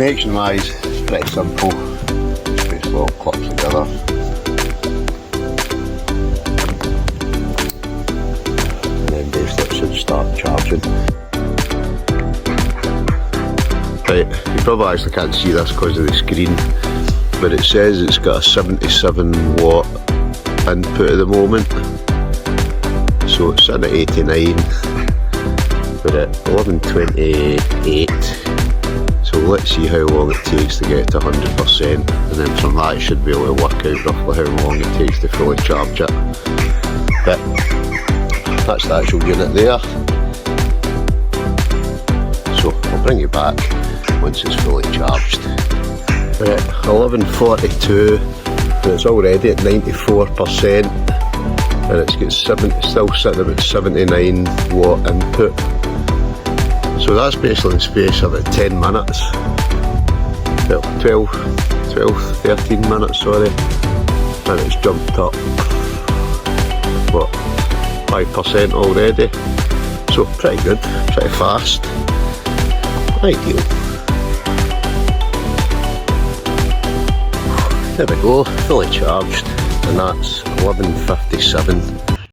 Connection wise, it's pretty simple. Just basically all clips together. And then basically it should start charging. Right, you probably actually can't see this because of the screen, but it says it's got a 77 watt input at the moment. So it's in at 89, but at 11:28. So let's see how long it takes to get to 100%, and then from that you should be able to work out roughly how long it takes to fully charge it. But that's the actual unit there. So I'll bring you back once it's fully charged. We're at 11:42, and it's already at 94%, and it's got still sitting about 79 watt input. So that's basically in the space of about 10 minutes, well 13 minutes, sorry, and it's jumped up, what, 5% already, so pretty good, pretty fast, ideal. There we go, fully charged, and that's 11:57.